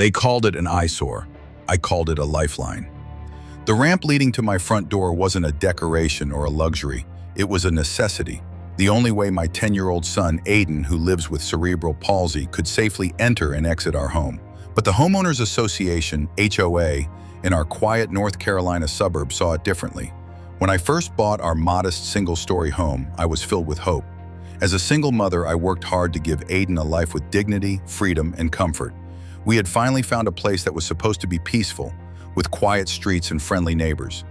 They called it an eyesore. I called it a lifeline. The ramp leading to my front door wasn't a decoration or a luxury. It was a necessity. The only way my 10-year-old son, Aiden, who lives with cerebral palsy, could safely enter and exit our home. But the Homeowners Association, HOA, in our quiet North Carolina suburb saw it differently. When I first bought our modest single-story home, I was filled with hope. As a single mother, I worked hard to give Aiden a life with dignity, freedom, and comfort. We had finally found a place that was supposed to be peaceful, with quiet streets and friendly neighbors.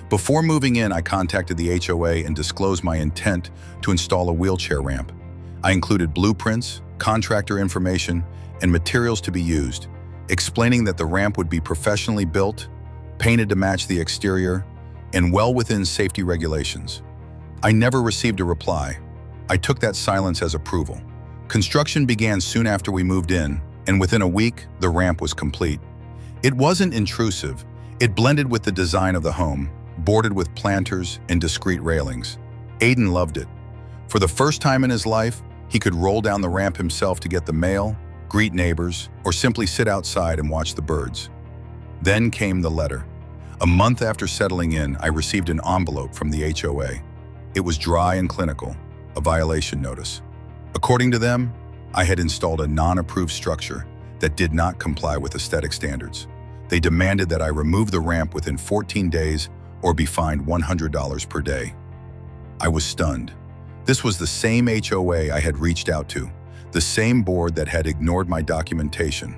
Before moving in, I contacted the HOA and disclosed my intent to install a wheelchair ramp. I included blueprints, contractor information, and materials to be used, explaining that the ramp would be professionally built, painted to match the exterior, and well within safety regulations. I never received a reply. I took that silence as approval. Construction began soon after we moved in, and within a week, the ramp was complete. It wasn't intrusive. It blended with the design of the home, bordered with planters and discreet railings. Aiden loved it. For the first time in his life, he could roll down the ramp himself to get the mail, greet neighbors, or simply sit outside and watch the birds. Then came the letter. A month after settling in, I received an envelope from the HOA. It was dry and clinical, a violation notice. According to them, I had installed a non-approved structure that did not comply with aesthetic standards. They demanded that I remove the ramp within 14 days or be fined $100 per day. I was stunned. This was the same HOA I had reached out to, the same board that had ignored my documentation.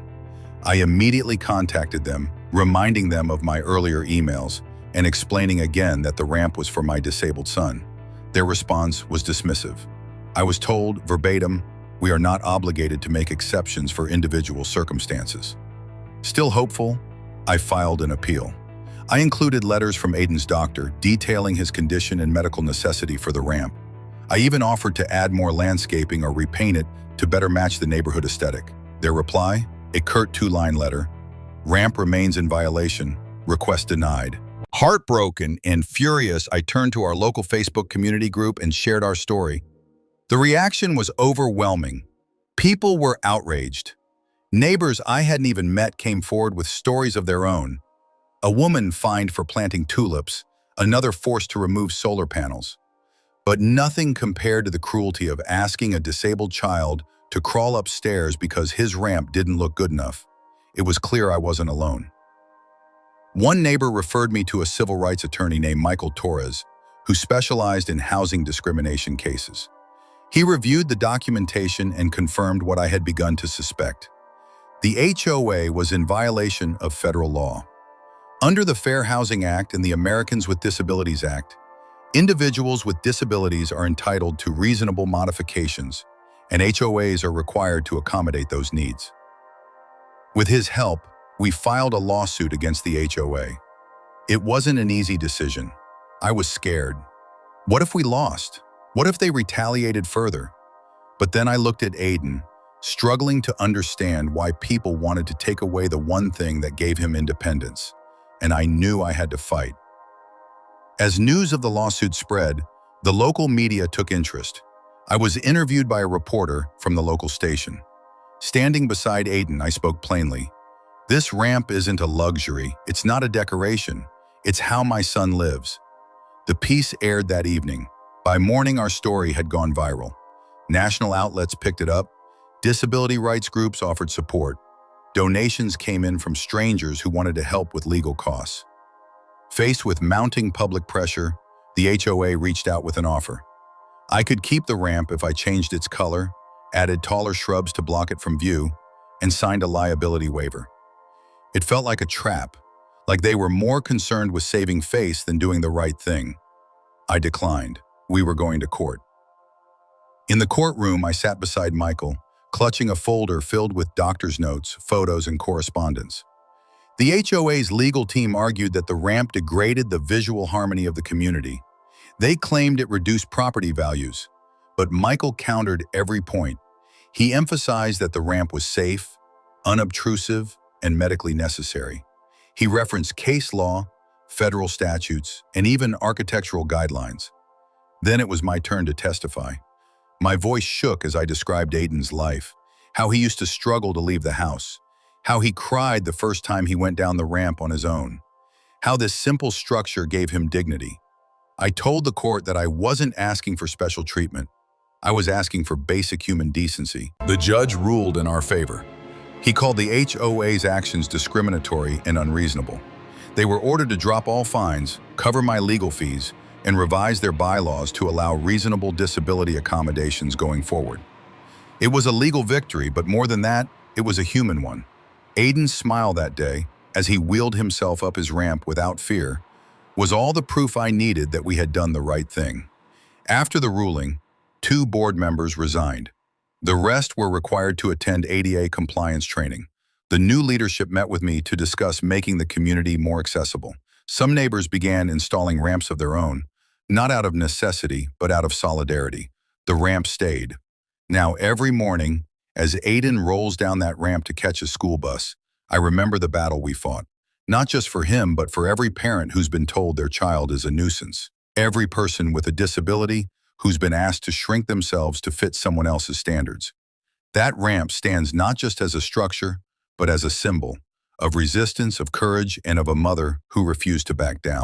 I immediately contacted them, reminding them of my earlier emails and explaining again that the ramp was for my disabled son. Their response was dismissive. I was told, verbatim, "We are not obligated to make exceptions for individual circumstances." Still hopeful, I filed an appeal. I included letters from Aiden's doctor detailing his condition and medical necessity for the ramp. I even offered to add more landscaping or repaint it to better match the neighborhood aesthetic. Their reply? A curt 2-line letter. Ramp remains in violation. Request denied. Heartbroken and furious, I turned to our local Facebook community group and shared our story. The reaction was overwhelming. People were outraged. Neighbors I hadn't even met came forward with stories of their own. A woman fined for planting tulips, another forced to remove solar panels. But nothing compared to the cruelty of asking a disabled child to crawl upstairs because his ramp didn't look good enough. It was clear I wasn't alone. One neighbor referred me to a civil rights attorney named Michael Torres, who specialized in housing discrimination cases. He reviewed the documentation and confirmed what I had begun to suspect. The HOA was in violation of federal law. Under the Fair Housing Act and the Americans with Disabilities Act, individuals with disabilities are entitled to reasonable modifications, and HOAs are required to accommodate those needs. With his help, we filed a lawsuit against the HOA. It wasn't an easy decision. I was scared. What if we lost? What if they retaliated further? But then I looked at Aiden, struggling to understand why people wanted to take away the one thing that gave him independence, and I knew I had to fight. As news of the lawsuit spread, the local media took interest. I was interviewed by a reporter from the local station. Standing beside Aiden, I spoke plainly. This ramp isn't a luxury. It's not a decoration. It's how my son lives. The piece aired that evening. By morning, our story had gone viral. National outlets picked it up. Disability rights groups offered support. Donations came in from strangers who wanted to help with legal costs. Faced with mounting public pressure, the HOA reached out with an offer. I could keep the ramp if I changed its color, added taller shrubs to block it from view, and signed a liability waiver. It felt like a trap, like they were more concerned with saving face than doing the right thing. I declined. We were going to court. In the courtroom, I sat beside Michael, clutching a folder filled with doctor's notes, photos, and correspondence. The HOA's legal team argued that the ramp degraded the visual harmony of the community. They claimed it reduced property values, but Michael countered every point. He emphasized that the ramp was safe, unobtrusive, and medically necessary. He referenced case law, federal statutes, and even architectural guidelines. Then it was my turn to testify. My voice shook as I described Aiden's life, how he used to struggle to leave the house, how he cried the first time he went down the ramp on his own, how this simple structure gave him dignity. I told the court that I wasn't asking for special treatment. I was asking for basic human decency. The judge ruled in our favor. He called the HOA's actions discriminatory and unreasonable. They were ordered to drop all fines, cover my legal fees, and revise their bylaws to allow reasonable disability accommodations going forward. It was a legal victory, but more than that, it was a human one. Aiden's smile that day, as he wheeled himself up his ramp without fear, was all the proof I needed that we had done the right thing. After the ruling, 2 board members resigned. The rest were required to attend ADA compliance training. The new leadership met with me to discuss making the community more accessible. Some neighbors began installing ramps of their own, not out of necessity, but out of solidarity. The ramp stayed. Now every morning, as Aiden rolls down that ramp to catch a school bus, I remember the battle we fought. Not just for him, but for every parent who's been told their child is a nuisance. Every person with a disability who's been asked to shrink themselves to fit someone else's standards. That ramp stands not just as a structure, but as a symbol of resistance, of courage, and of a mother who refused to back down.